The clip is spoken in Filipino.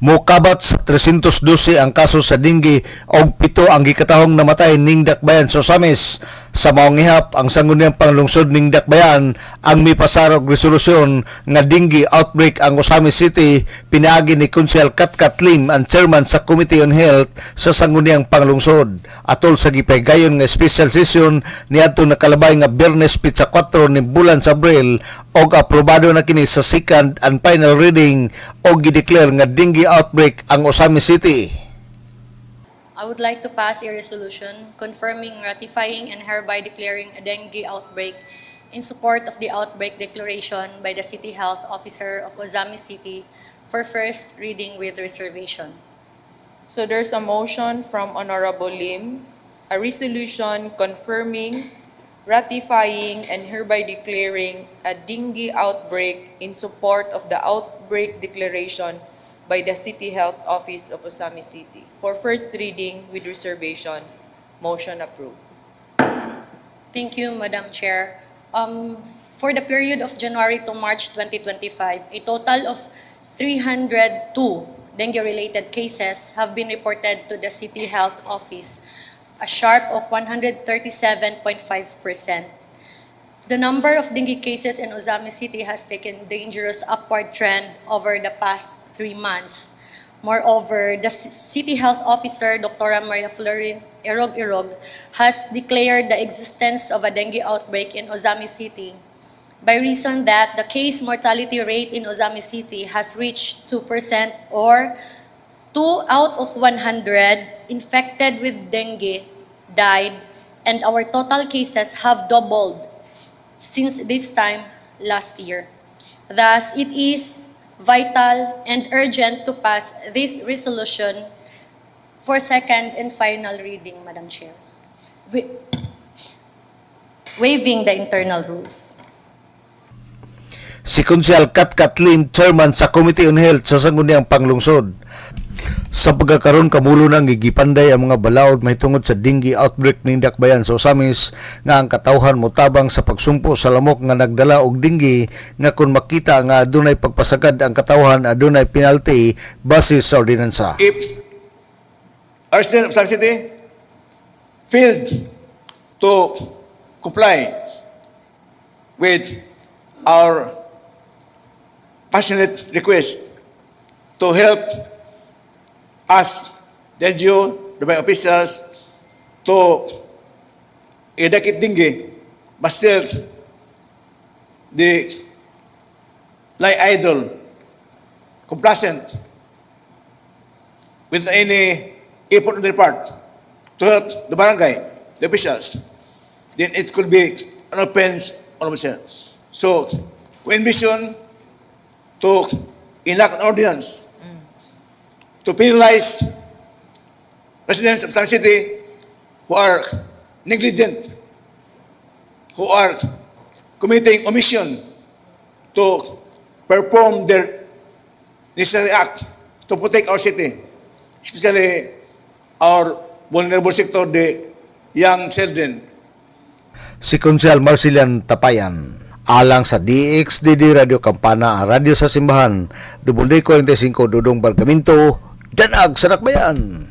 Mokabat sa 312 ang kaso sa dinggi og 7 ang gikatahong namatay ning Dakbayan sa Osamis. Sa maong ihap ang sangguniang panglungsod ning Dakbayan ang mipasar og resolusyon nga dinggi outbreak ang Osamis City, pinaagi ni Konsehal Katkat Lim ang chairman sa Committee on Health sa sangguniang panglungsod. Atol sa gipaygayon nga special session niadto nakalabay nga Biyernes pitsa 4 ni bulan sa Abril og aprobado na kini sa second and final reading og gideclare nga dinggi outbreak ang Osamis City. I would like to pass a resolution confirming, ratifying, and hereby declaring a dengue outbreak in support of the outbreak declaration by the City Health Officer of Osamis City for first reading with reservation. So there's a motion from Honorable Lim, a resolution confirming, ratifying, and hereby declaring a dengue outbreak in support of the outbreak declaration by the City Health Office of Osamis City. For first reading with reservation, motion approved. Thank you, Madam Chair. For the period of January to March 2025, a total of 302 dengue-related cases have been reported to the City Health Office, a sharp of 137.5%. The number of dengue cases in Osamis City has taken dangerous upward trend over the past 3 months. Moreover, the City Health Officer, Dr. Maria Florin Irog, has declared the existence of a dengue outbreak in Osamis City by reason that the case mortality rate in Osamis City has reached 2% or 2 out of 100 infected with dengue died, and our total cases have doubled since this time last year. Thus, it is vital and urgent to pass this resolution for second and final reading, Madam Chair. Waiving the internal rules. Si Konsehal Katkat Lim, chairman sa Committee on Health sa sangguniang panglungsod. Sa pagkakaroon kamulo nang gigipanday ang mga balaod mahitungod sa dengue outbreak ning Dakbayan sa Osamis nga ang katawhan motabang sa pagsumpo sa lamok nga nagdala og dengue nga kung makita nga adunay pagpasagad ang katawhan adunay penalty base sa ordinansa. If our resident of Osamis City failed to comply with our passionate request to help us, the LGU, the bank officials, to eradicate dengue, but still they lie idle, complacent, with any effort on their part to help the barangay, the officials, then it could be an offense on themselves. So, we envision to enact an ordinance to penalize residents of Osamis City who are negligent, who are committing omission to perform their necessary act to protect our city, especially our vulnerable sector, the young children. Si Konsehal Marcelian Tapayan, alang sa DXDD Radio Kampana, ang radyo sa simbahan, 45 Dudong Bargamento, Danag sa Dakbayan.